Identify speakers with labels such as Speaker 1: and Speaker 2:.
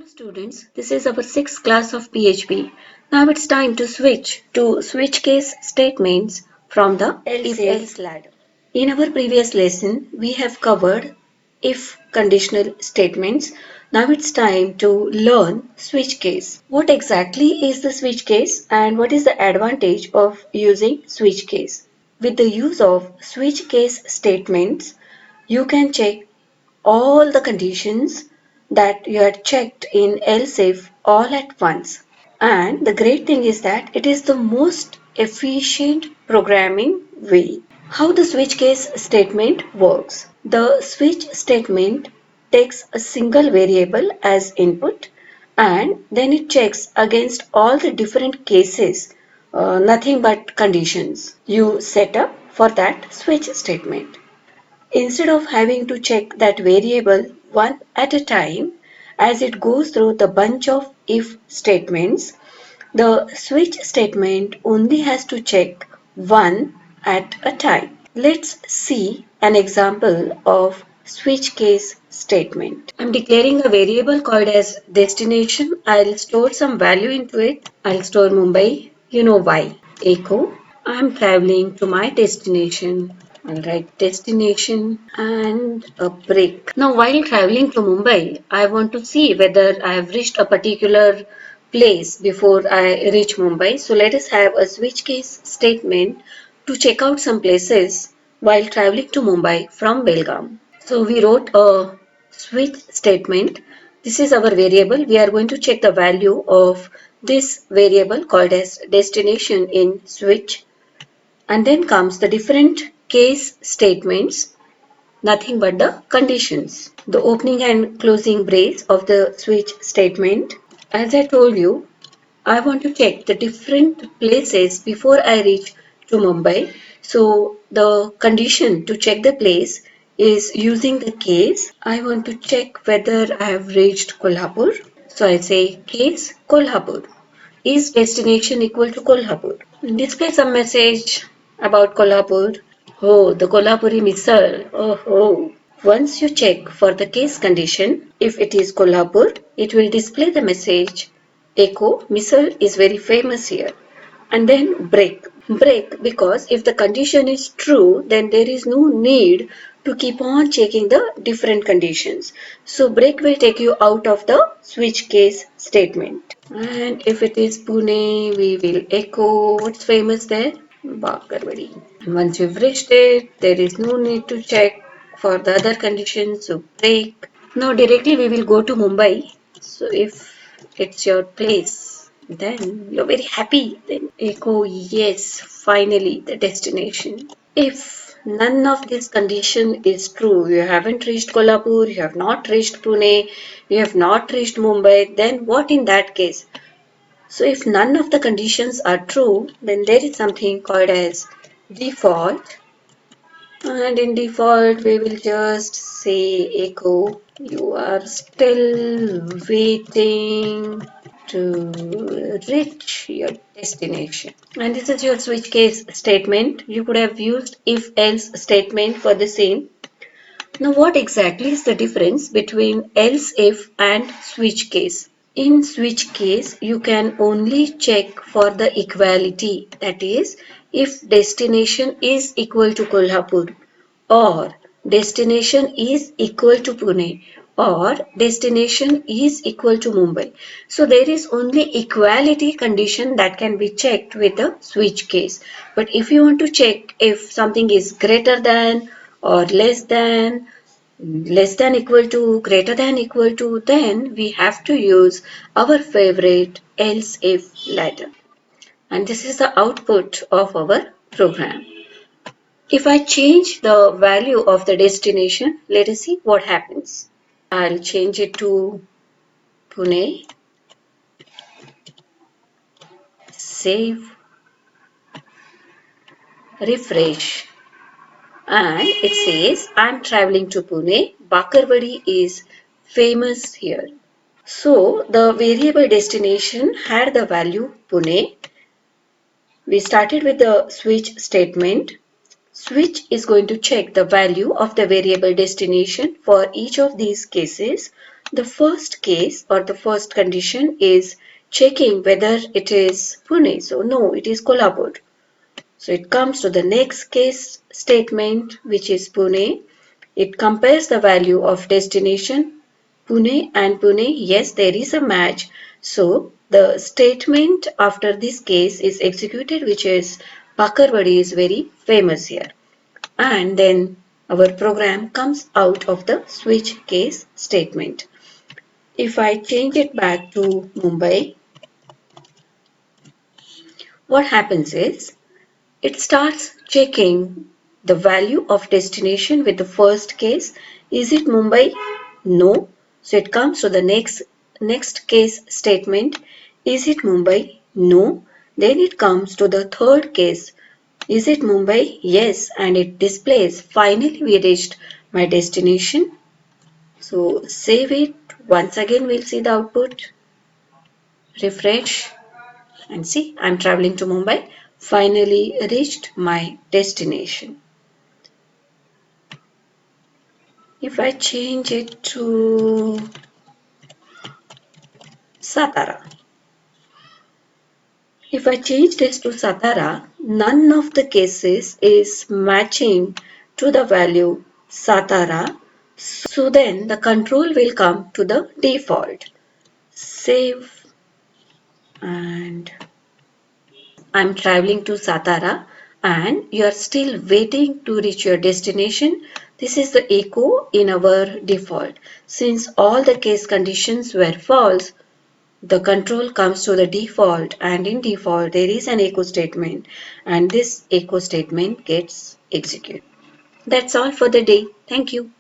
Speaker 1: Hello students, this is our sixth class of PHP. Now it's time to switch to switch case statements from the if-else ladder. In our previous lesson, we have covered if conditional statements. Now it's time to learn switch case. What exactly is the switch case and what is the advantage of using switch case? With the use of switch case statements, you can check all the conditions that you had checked in else if all at once. And the great thing is that it is the most efficient programming way. How the switch case statement works. The switch statement takes a single variable as input and then it checks against all the different cases, nothing but conditions you set up for that switch statement. Instead of having to check that variable one at a time as it goes through the bunch of if statements, the switch statement only has to check one at a time. Let's see an example of switch case statement. I'm declaring a variable called as destination. I'll store some value into it. I'll store Mumbai. You know why. Echo. I'm traveling to my destination. I'll write destination and a break. Now while traveling to Mumbai, I want to see whether I have reached a particular place before I reach Mumbai. So let us have a switch case statement to check out some places while traveling to Mumbai from Belgaum. So we wrote a switch statement. This is our variable. We are going to check the value of this variable called as destination in switch. And then comes the different case statements, nothing but the conditions. The opening and closing brace of the switch statement. As I told you, I want to check the different places before I reach to Mumbai. So the condition to check the place is using the case. I want to check whether I have reached Kolhapur. So I say case Kolhapur. Is destination equal to Kolhapur? Display some message about Kolhapur. Oh, the Kolhapuri misal. Oh, oh. Once you check for the case condition, if it is Kolhapur, it will display the message Echo misal is very famous here. And then break. Break because if the condition is true, then there is no need to keep on checking the different conditions. So break will take you out of the switch case statement. And if it is Pune, we will echo what's famous there? Bakarwadi. And once you've reached it, there is no need to check for the other conditions. So break. Now directly we will go to Mumbai. So if it's your place, then you're very happy. Then echo yes, finally the destination. If none of this condition is true, you haven't reached Kolhapur, you have not reached Pune, you have not reached Mumbai, then what in that case? So if none of the conditions are true, then there is something called as default. And in default, we will just say echo, you are still waiting to reach your destination. And this is your switch case statement. You could have used if else statement for the same. Now what exactly is the difference between else if and switch case? In switch case, you can only check for the equality, that is, if destination is equal to Kolhapur or destination is equal to Pune or destination is equal to Mumbai. So there is only equality condition that can be checked with the switch case. But if you want to check if something is greater than or less than equal to, greater than equal to, then we have to use our favorite else if ladder. And this is the output of our program. If I change the value of the destination, let us see what happens. I'll change it to Pune. Save. Refresh. And it says I'm traveling to Pune. Bakarwadi is famous here. So the variable destination had the value Pune. We started with the switch statement. Switch is going to check the value of the variable destination for each of these cases. The first case or the first condition is checking whether it is Pune. So no, it is Kolhapur. So it comes to the next case statement, which is Pune. It compares the value of destination Pune and Pune. Yes, there is a match. So the statement after this case is executed, which is Bakarwadi is very famous here. And then our program comes out of the switch case statement. If I change it back to Mumbai, what happens is it starts checking the value of destination with the first case. Is it Mumbai? No. So it comes to the next case statement. Is it Mumbai? No. Then it comes to the third case. Is it Mumbai? Yes. And it displays finally we reached my destination. So save it. Once again we'll see the output. Refresh. And see, I'm traveling to Mumbai. Finally reached my destination. If I change it to Satara. If I change this to Satara, none of the cases is matching to the value Satara. So then the control will come to the default. Save, and I'm traveling to Satara and you are still waiting to reach your destination. This is the echo in our default. Since all the case conditions were false, the control comes to the default, and in default there is an echo statement, and this echo statement gets executed. That's all for the day. Thank you.